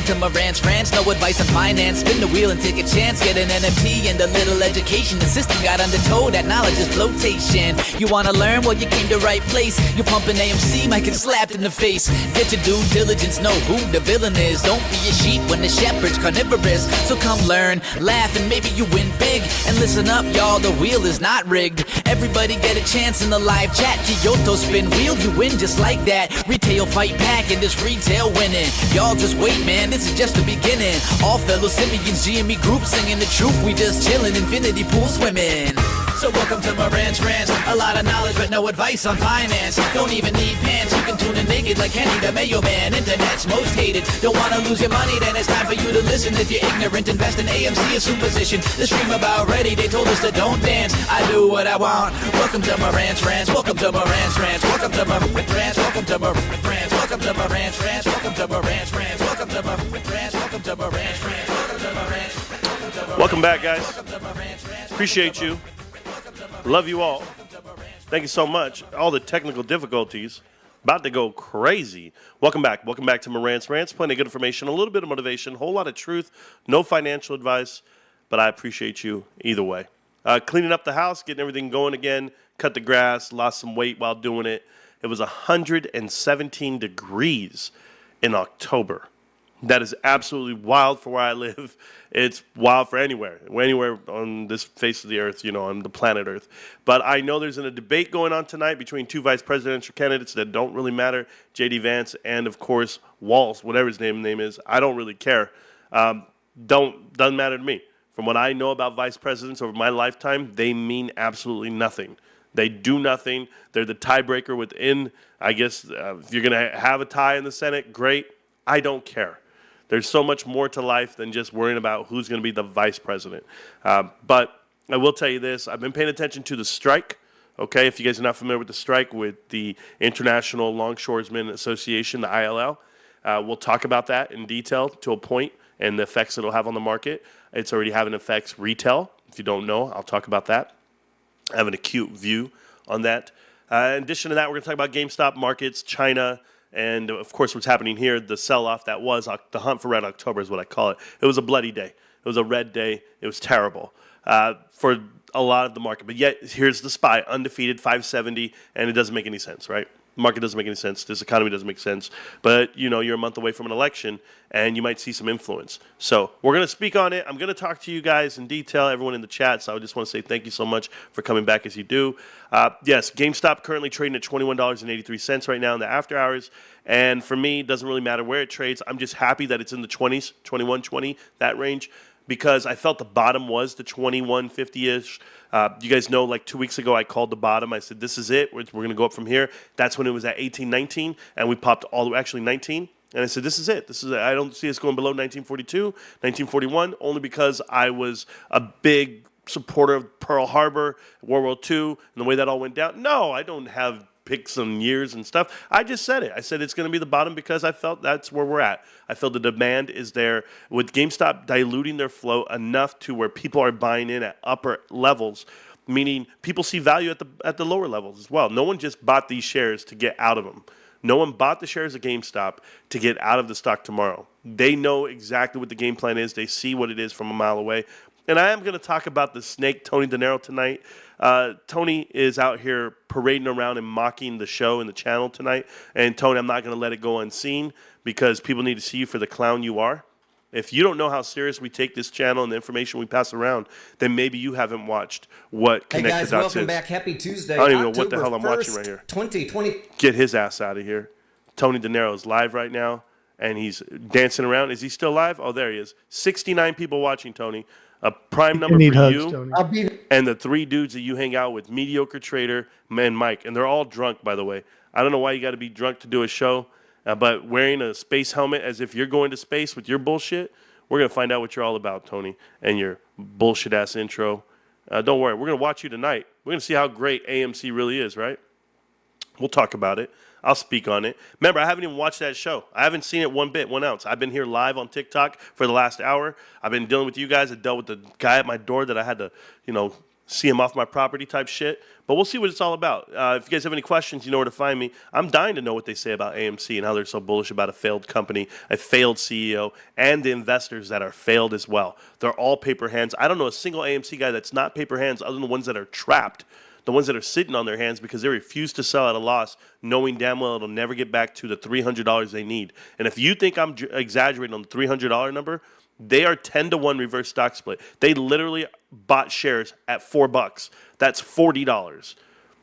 to Marantz Rantz, no advice on finance. Spin the wheel and take a chance. Get an NFT and a little education. The system got undertow, that knowledge is flotation. You wanna learn? Well, you came to right place. You're pumping AMC, might get slapped in the face. Get your due diligence, know who the villain is. Don't be a sheep when the shepherd's carnivorous. So come learn, laugh, and maybe you win big. And listen up, y'all, the wheel is not rigged. Everybody get a chance in the live chat. Kyoto spin wheel, you win just like that. Retail fight back and this retail winning. Y'all just wait, man, this is just the beginning. All fellow simians, GME group singing the truth. We just chillin', infinity pool swimming. So welcome to Marantz Rantz. A lot of knowledge but no advice on finance. Don't even need pants, you can tune in naked like Henny the Mayo Man. Internet's most hated. Don't wanna lose your money, then it's time for you to listen. If you're ignorant, invest in AMC, a superstition. The stream about ready, they told us to don't dance. I do what I want. Welcome to Marantz Rantz. Welcome to Marantz Rantz. Welcome to Marantz Rantz. Welcome to Marantz Rantz. Welcome to Marantz Rantz. Welcome to Marantz Rantz. Welcome to Marantz Rantz. Welcome to Marantz Rantz. Welcome to Marantz. Welcome back, guys. Appreciate you. Love you all. Thank you so much. All the technical difficulties about to go crazy. Welcome back. Welcome back to Marantz Rantz. Plenty of good information, a little bit of motivation, a whole lot of truth, no financial advice, but I appreciate you either way. Cleaning up the house, getting everything going again, cut the grass, lost some weight while doing it. It was 117 degrees in October. That is absolutely wild for where I live. It's wild for anywhere on this face of the earth, on the planet Earth. But I know there's a debate going on tonight between two vice presidential candidates that don't really matter, J.D. Vance and, of course, Walz, whatever his name is. I don't really care. Doesn't matter to me. From what I know about vice presidents over my lifetime, they mean absolutely nothing. They do nothing. They're the tiebreaker within, I guess, if you're going to have a tie in the Senate, great. I don't care. There's so much more to life than just worrying about who's going to be the vice president. But I will tell you this. I've been paying attention to the strike. Okay, if you guys are not familiar with the strike with the International Longshoremen Association, the ILL, we'll talk about that in detail to a point and the effects it'll have on the market. It's already having effects retail. If you don't know, I'll talk about that. I have an acute view on that. In addition to that, we're going to talk about GameStop markets, China, and, of course, what's happening here, the sell-off that was the hunt for Red October is what I call it. It was a bloody day. It was a red day. It was terrible for a lot of the market. But yet, here's the SPY, undefeated, 570, and it doesn't make any sense, right? The market doesn't make any sense. This economy doesn't make sense. But, you're a month away from an election, and you might see some influence. So we're going to speak on it. I'm going to talk to you guys in detail, everyone in the chat. So I just want to say thank you so much for coming back as you do. Yes, GameStop currently trading at $21.83 right now in the after hours. And for me, it doesn't really matter where it trades. I'm just happy that it's in the 20s, 21.20, that range, because I felt the bottom was the 21.50-ish. You guys know, like 2 weeks ago, I called the bottom. I said, this is it. We're going to go up from here. That's when it was at 18.19, and we popped all the way, actually 19. And I said, this is it. I don't see us going below 1942, 1941, only because I was a big supporter of Pearl Harbor, World War II, and the way that all went down. No, I don't have picks and years and stuff. I just said it. I said it's going to be the bottom because I felt that's where we're at. I feel the demand is there. With GameStop diluting their flow enough to where people are buying in at upper levels, meaning people see value at the lower levels as well. No one just bought these shares to get out of them. No one bought the shares of GameStop to get out of the stock tomorrow. They know exactly what the game plan is. They see what it is from a mile away. And I am going to talk about the snake, Tony De Niro, tonight. Tony is out here parading around and mocking the show and the channel tonight. And, Tony, I'm not going to let it go unseen because people need to see you for the clown you are. If you don't know how serious we take this channel and the information we pass around, then maybe you haven't watched what Connect Hey guys, the Dots welcome is. back. Happy Tuesday. I don't even know October what the hell I'm 1st, watching right here. 2020. Get his ass out of here. Tony De Niro is live right now, and he's dancing around. Is he still live? Oh, there he is. 69 people watching, Tony. A prime number for hugs, you Tony. and the three dudes that you hang out with, Mediocre Trader, and Mike. And they're all drunk, by the way. I don't know why you got to be drunk to do a show, but wearing a space helmet as if you're going to space with your bullshit, we're going to find out what you're all about, Tony, and your bullshit-ass intro. Don't worry. We're going to watch you tonight. We're going to see how great AMC really is, right? We'll talk about it. I'll speak on it. Remember, I haven't even watched that show. I haven't seen it one bit, 1 ounce. I've been here live on TikTok for the last hour. I've been dealing with you guys. I dealt with the guy at my door that I had to, see him off my property type shit. But we'll see what it's all about. If you guys have any questions, you know where to find me. I'm dying to know what they say about AMC and how they're so bullish about a failed company, a failed CEO, and the investors that are failed as well. They're all paper hands. I don't know a single AMC guy that's not paper hands other than the ones that are trapped, the ones that are sitting on their hands because they refuse to sell at a loss, knowing damn well it'll never get back to the $300 they need. And if you think I'm exaggerating on the $300 number, they are 10-to-1 reverse stock split. They literally bought shares at $4. That's $40.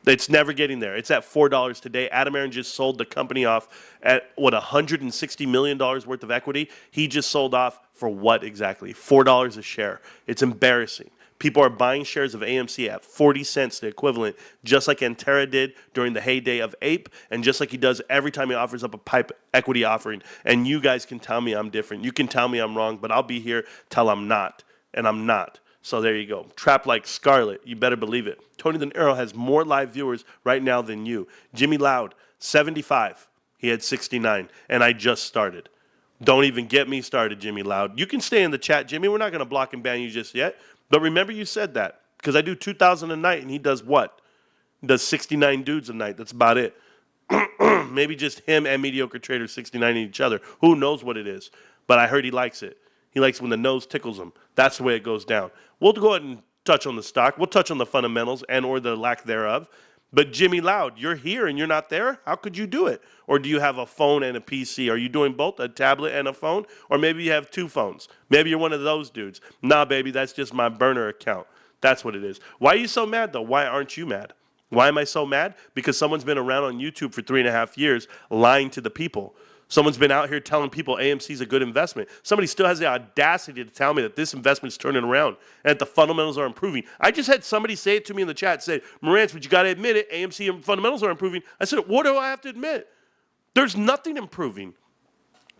It's never getting there. It's at $4 today. Adam Aron just sold the company off at, $160 million worth of equity. He just sold off for what exactly? $4 a share. It's embarrassing. People are buying shares of AMC at 40 cents, the equivalent, just like Antera did during the heyday of Ape, and just like he does every time he offers up a pipe equity offering. And you guys can tell me I'm different. You can tell me I'm wrong, but I'll be here till I'm not, and I'm not. So there you go. Trapped like Scarlet. You better believe it. Tony the Arrow has more live viewers right now than you. Jimmy Loud, 75. He had 69, and I just started. Don't even get me started, Jimmy Loud. You can stay in the chat, Jimmy. We're not going to block and ban you just yet. But remember you said that, because I do 2,000 a night, and he does what? He does 69 dudes a night. That's about it. Maybe just him and Mediocre Trader 69 each other. Who knows what it is? But I heard he likes it. He likes when the nose tickles him. That's the way it goes down. We'll go ahead and touch on the stock. We'll touch on the fundamentals and or the lack thereof. But Jimmy Loud, you're here and you're not there? How could you do it? Or do you have a phone and a PC? Are you doing both, a tablet and a phone? Or maybe you have two phones. Maybe you're one of those dudes. Nah, baby, that's just my burner account. That's what it is. Why are you so mad, though? Why aren't you mad? Why am I so mad? Because someone's been around on YouTube for 3.5 years lying to the people. Someone's been out here telling people AMC is a good investment. Somebody still has the audacity to tell me that this investment is turning around and that the fundamentals are improving. I just had somebody say it to me in the chat, say, Marantz, but you got to admit it, AMC fundamentals are improving. I said, what do I have to admit? There's nothing improving.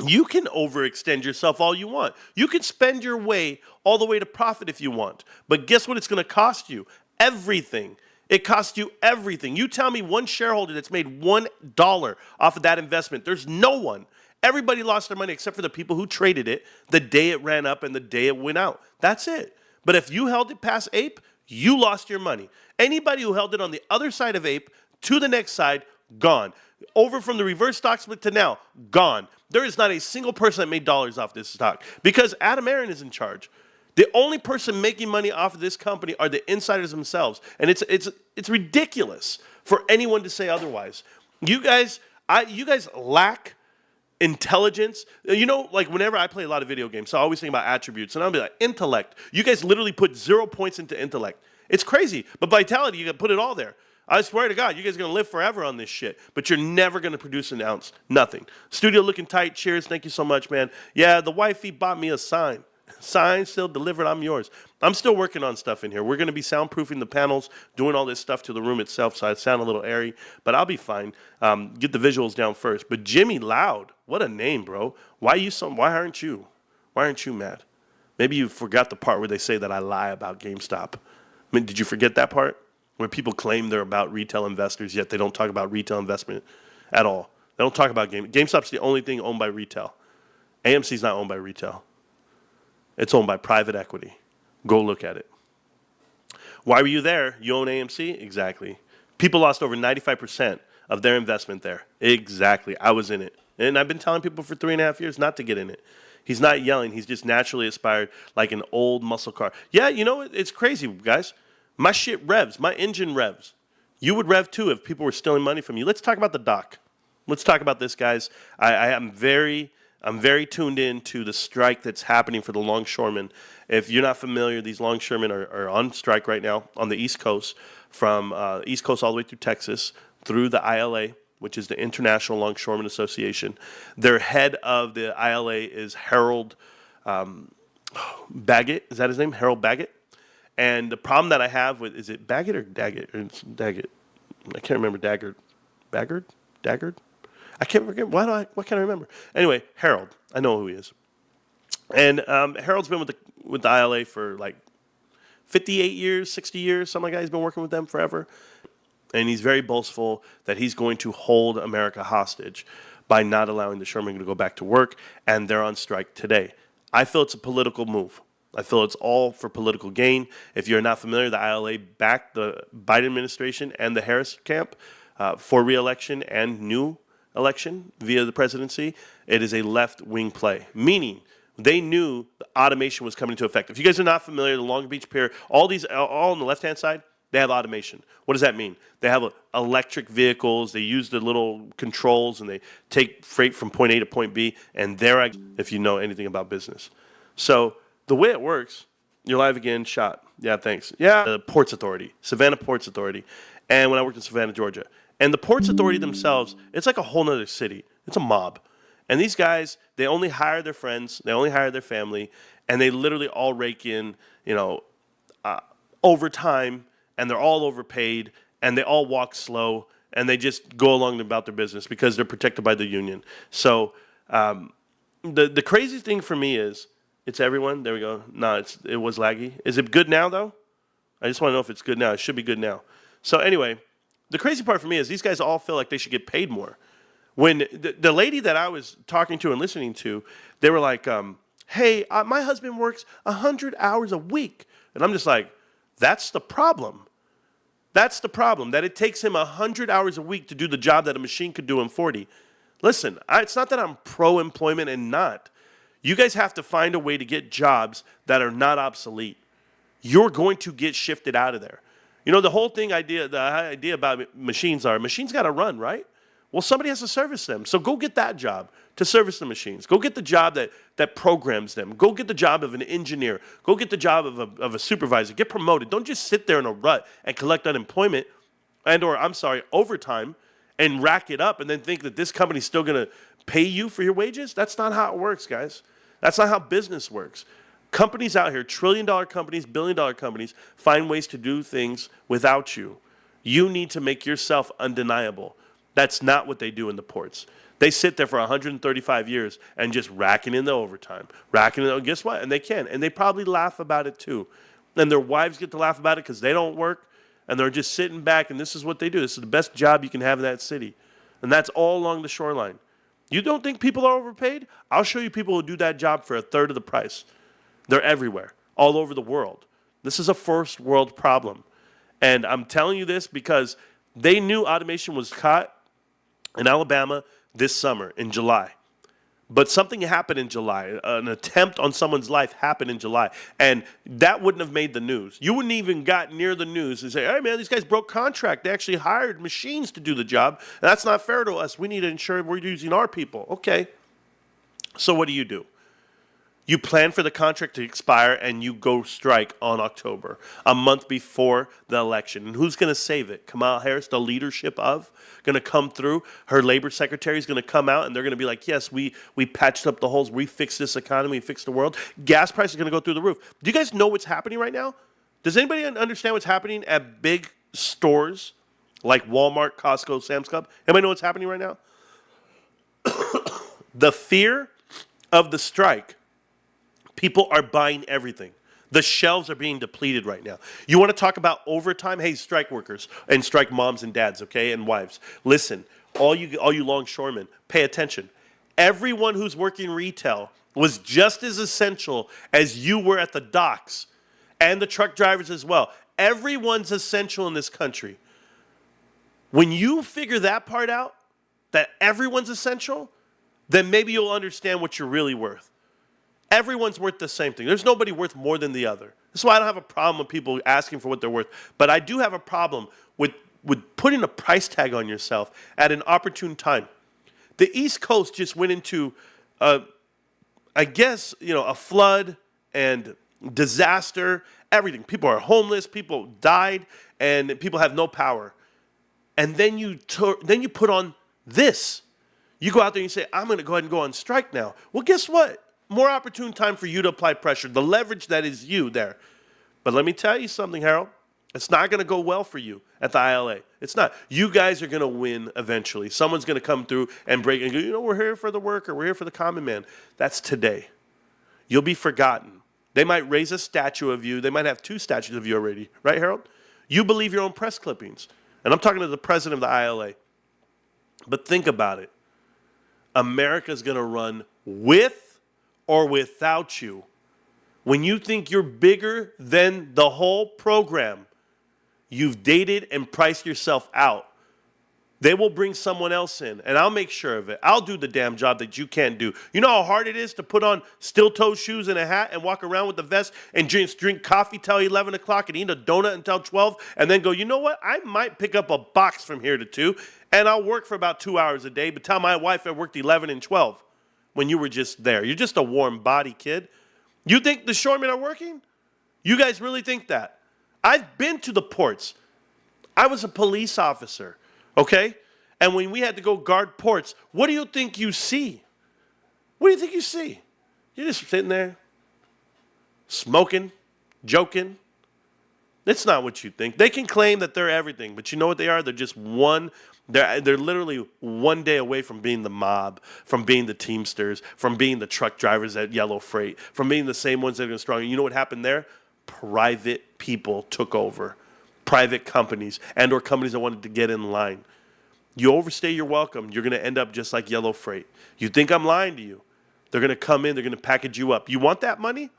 You can overextend yourself all you want. You can spend your way all the way to profit if you want. But guess what it's going to cost you? Everything. It costs you everything. You tell me one shareholder that's made $1 off of that investment. There's no one. Everybody lost their money except for the people who traded it the day it ran up and the day it went out. That's it. But if you held it past Ape, you lost your money. Anybody who held it on the other side of Ape to the next side, gone. Over from the reverse stock split to now, gone. There is not a single person that made dollars off this stock because Adam Aron is in charge. The only person making money off of this company are the insiders themselves. And it's ridiculous for anyone to say otherwise. You guys lack intelligence. You know, like whenever I play a lot of video games, so I always think about attributes. And I'll be like, intellect. You guys literally put 0 points into intellect. It's crazy. But vitality, you got to put it all there. I swear to God, you guys are going to live forever on this shit. But you're never going to produce an ounce. Nothing. Studio looking tight. Cheers. Thank you so much, man. Yeah, the wifey bought me a sign. Sign still delivered, I'm yours. I'm still working on stuff in here. We're going to be soundproofing the panels, doing all this stuff to the room itself, so I sound a little airy, but I'll be fine. Get the visuals down first. But Jimmy Loud, what a name, bro. Why aren't you mad? Maybe you forgot the part where they say that I lie about GameStop. I mean, did you forget that part? Where people claim they're about retail investors, yet they don't talk about retail investment at all. They don't talk about GameStop's the only thing owned by retail. AMC's not owned by retail. It's owned by private equity. Go look at it. Why were you there? You own AMC? Exactly. People lost over 95% of their investment there. Exactly. I was in it. And I've been telling people for 3.5 years not to get in it. He's not yelling. He's just naturally aspired like an old muscle car. Yeah, you know, it's crazy, guys. My shit revs. My engine revs. You would rev too if people were stealing money from you. Let's talk about the doc. Let's talk about this, guys. I'm very tuned in to the strike that's happening for the longshoremen. If you're not familiar, these longshoremen are on strike right now on the East Coast, from East Coast all the way through Texas, through the ILA, which is the International Longshoremen Association. Their head of the ILA is Harold Baggett. Is that his name? Harold Baggett. And the problem that I have with, is it Baggett or Daggett? It's Daggett. I can't remember. Baggard? I can't forget. What can I remember? Anyway, Harold. I know who he is. And Harold's been with the ILA for like 58 years, 60 years, something like that. He's been working with them forever. And he's very boastful that he's going to hold America hostage by not allowing the shoremen to go back to work, and they're on strike today. I feel it's a political move. I feel it's all for political gain. If you're not familiar, the ILA backed the Biden administration and the Harris camp for re-election and new election via the presidency. It is a left-wing play, meaning they knew the automation was coming into effect. If you guys are not familiar, the Long Beach Pier, all on the left-hand side, they have automation. What does that mean? They have electric vehicles. They use the little controls, and they take freight from point A to point B, and they're, if you know anything about business. So the way it works, you're live again, shot. Yeah, thanks. Yeah, the Ports Authority, Savannah Ports Authority, and when I worked in Savannah, Georgia. And the Ports Authority themselves, it's like a whole nother city. It's a mob. And these guys, they only hire their friends, they only hire their family, and they literally all rake in, overtime, and they're all overpaid, and they all walk slow, and they just go along about their business because they're protected by the union. So the crazy thing for me is, it's everyone. There we go. No, it was laggy. Is it good now, though? I just want to know if it's good now. It should be good now. So anyway, the crazy part for me is these guys all feel like they should get paid more. When the lady that I was talking to and listening to, they were like, hey, my husband works 100 hours a week. And I'm just like, that's the problem. That's the problem, that it takes him 100 hours a week to do the job that a machine could do in 40. Listen, it's not that I'm pro-employment and not. You guys have to find a way to get jobs that are not obsolete. You're going to get shifted out of there. The whole thing the idea about machines got to run, right? Well, somebody has to service them. So go get that job to service the machines. Go get the job that programs them. Go get the job of an engineer. Go get the job of a supervisor. Get promoted. Don't just sit there in a rut and collect unemployment overtime and rack it up and then think that this company's still going to pay you for your wages. That's not how it works, guys. That's not how business works. Companies out here, trillion-dollar companies, billion-dollar companies, find ways to do things without you. You need to make yourself undeniable. That's not what they do in the ports. They sit there for 135 years and just racking in the overtime. Guess what? And they can. And they probably laugh about it too. And their wives get to laugh about it because they don't work. And they're just sitting back, and this is what they do. This is the best job you can have in that city. And that's all along the shoreline. You don't think people are overpaid? I'll show you people who do that job for a third of the price. They're everywhere, all over the world. This is a first world problem. And I'm telling you this because they knew automation was caught in Alabama this summer in July. But something happened in July. An attempt on someone's life happened in July. And that wouldn't have made the news. You wouldn't even got near the news and say, hey, man, these guys broke contract. They actually hired machines to do the job. That's not fair to us. We need to ensure we're using our people. Okay. So what do? You plan for the contract to expire and you go strike on October, a month before the election. And who's going to save it? Kamala Harris, the leadership of, going to come through. Her labor secretary is going to come out and they're going to be like, yes, we patched up the holes. We fixed this economy. We fixed the world. Gas prices are going to go through the roof. Do you guys know what's happening right now? Does anybody understand what's happening at big stores like Walmart, Costco, Sam's Club? Anybody know what's happening right now? The fear of the strike. People are buying everything. The shelves are being depleted right now. You want to talk about overtime? Hey, strike workers and strike moms and dads, okay, and wives. Listen, all you longshoremen, pay attention. Everyone who's working retail was just as essential as you were at the docks, and the truck drivers as well. Everyone's essential in this country. When you figure that part out, that everyone's essential, then maybe you'll understand what you're really worth. Everyone's worth the same thing. There's nobody worth more than the other. That's why I don't have a problem with people asking for what they're worth. But I do have a problem with putting a price tag on yourself at an opportune time. The East Coast just went into, a flood and disaster, everything. People are homeless, people died, and people have no power. And then you put on this. You go out there and you say, I'm going to go ahead and go on strike now. Well, guess what? More opportune time for you to apply pressure, the leverage that is you there. But let me tell you something, Harold. It's not going to go well for you at the ILA. It's not. You guys are going to win eventually. Someone's going to come through and break and go, we're here for the worker. We're here for the common man. That's today. You'll be forgotten. They might raise a statue of you. They might have 2 statues of you already. Right, Harold? You believe your own press clippings. And I'm talking to the president of the ILA. But think about it. America's going to run with or without you. When you think you're bigger than the whole program, you've dated and priced yourself out. They will bring someone else in, and I'll make sure of it. I'll do the damn job that you can't do. You know how hard it is to put on steel-toe shoes and a hat and walk around with a vest and drink coffee till 11 o'clock and eat a donut until 12 and then go, you know what? I might pick up a box from here to 2, and I'll work for about 2 hours a day, but tell my wife I worked 11 and 12 when you were just there. You're just a warm body, kid. You think the shoremen are working? You guys really think that? I've been to the ports. I was a police officer. Okay? And when we had to go guard ports, what do you think you see? What do you think you see? You're just sitting there, smoking, joking. It's not what you think. They can claim that they're everything, but you know what they are? They're just they're literally one day away from being the mob, from being the Teamsters, from being the truck drivers at Yellow Freight, from being the same ones that are strong. You know what happened there? Private people took over. Private companies and or companies that wanted to get in line. You overstay your welcome, you're going to end up just like Yellow Freight. You think I'm lying to you. They're going to come in, they're going to package you up. You want that money?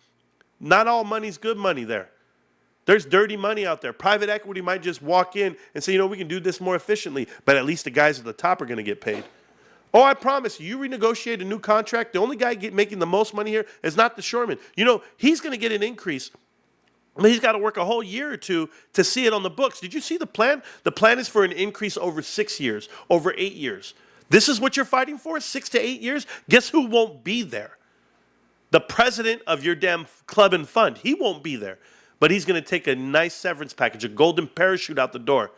Not all money's good money there. There's dirty money out there. Private equity might just walk in and say, we can do this more efficiently, but at least the guys at the top are going to get paid. Oh, I promise you renegotiate a new contract, the only guy making the most money here is not the shoreman. He's going to get an increase. He's got to work a whole year or two to see it on the books. Did you see the plan? The plan is for an increase over 6 years, over 8 years. This is what you're fighting for, 6 to 8 years? Guess who won't be there? The president of your damn club and fund. He won't be there. But he's going to take a nice severance package, a golden parachute out the door,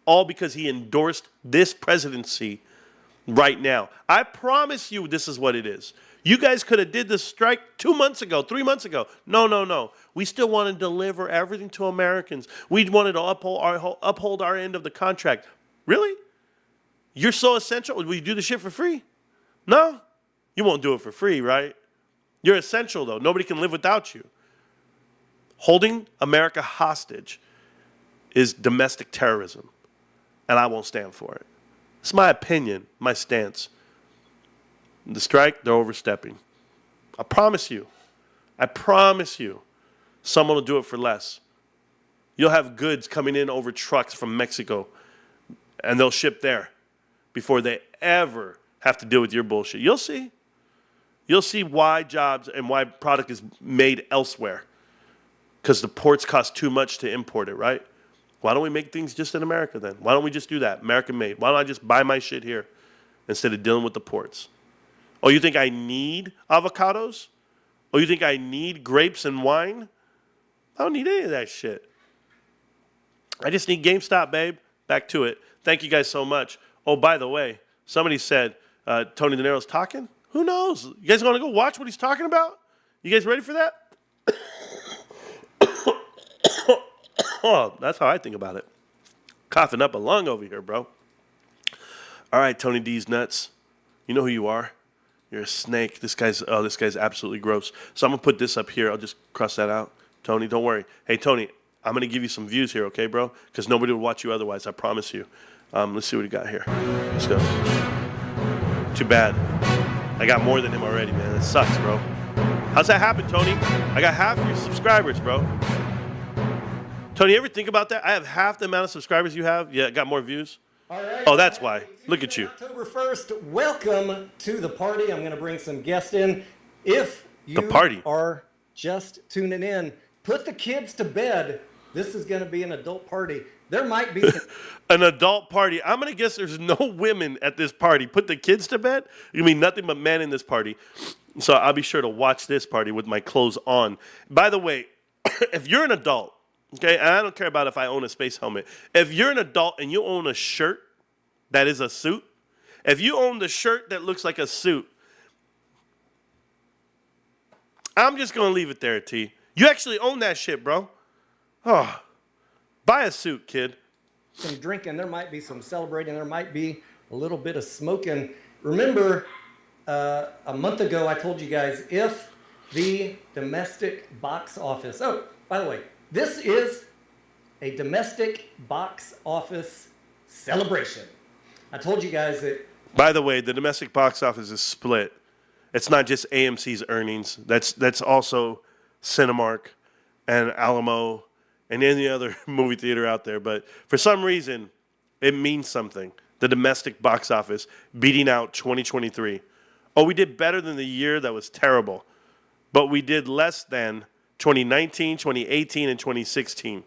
all because he endorsed this presidency right now. I promise you this is what it is. You guys could have did this strike 2 months ago, 3 months ago. No. We still want to deliver everything to Americans. We wanted to uphold our end of the contract. Really? You're so essential? Will you do the shit for free? No. You won't do it for free, right? You're essential, though. Nobody can live without you. Holding America hostage is domestic terrorism, and I won't stand for it. It's my opinion, my stance. The strike, they're overstepping. I promise you, someone will do it for less. You'll have goods coming in over trucks from Mexico, and they'll ship there before they ever have to deal with your bullshit. You'll see. You'll see why jobs and why product is made elsewhere. Because the ports cost too much to import it, right? Why don't we make things just in America then? Why don't we just do that? American made. Why don't I just buy my shit here instead of dealing with the ports? Oh, you think I need avocados? Oh, you think I need grapes and wine? I don't need any of that shit. I just need GameStop, babe. Back to it. Thank you guys so much. Oh, by the way, somebody said Tony De Niro's talking. Who knows? You guys want to go watch what he's talking about? You guys ready for that? Oh, that's how I think about it. Coughing up a lung over here, bro. All right, Tony D's nuts. You know who you are. You're a snake. This guy's absolutely gross. So I'm going to put this up here. I'll just cross that out. Tony, don't worry. Hey, Tony, I'm going to give you some views here, okay, bro? Because nobody will watch you otherwise, I promise you. Let's see what we got here. Let's go. Too bad. I got more than him already, man. It sucks, bro. How's that happen, Tony? I got half your subscribers, bro. Tony, you ever think about that? I have half the amount of subscribers you have. Yeah, got more views. All right. Oh, that's why. Look at you. October 1st, welcome to the party. I'm going to bring some guests in. If you are just tuning in, put the kids to bed. This is going to be an adult party. There might be an adult party. I'm going to guess there's no women at this party. Put the kids to bed? You mean nothing but men in this party. So I'll be sure to watch this party with my clothes on. By the way, if you're an adult, okay, and I don't care about if I own a space helmet. If you're an adult and you own a shirt that is a suit, if you own the shirt that looks like a suit, I'm just going to leave it there, T. You actually own that shit, bro. Oh, buy a suit, kid. Some drinking. There might be some celebrating. There might be a little bit of smoking. Remember, a month ago, I told you guys if the domestic box office. Oh, by the way, this is a domestic box office celebration. I told you guys that. By the way, the domestic box office is split. It's not just AMC's earnings. That's also Cinemark and Alamo and any other movie theater out there. But for some reason, it means something. The domestic box office beating out 2023. Oh, we did better than the year that was terrible. But we did less than 2019, 2018, and 2016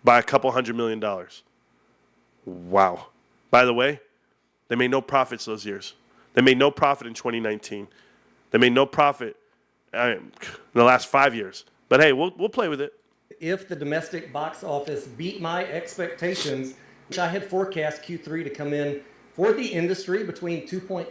by a couple $100 million. Wow. By the way, they made no profits those years. They made no profit in 2019. They made no profit in the last 5 years. But hey, we'll play with it. If the domestic box office beat my expectations, which I had forecast Q3 to come in for the industry between 2.5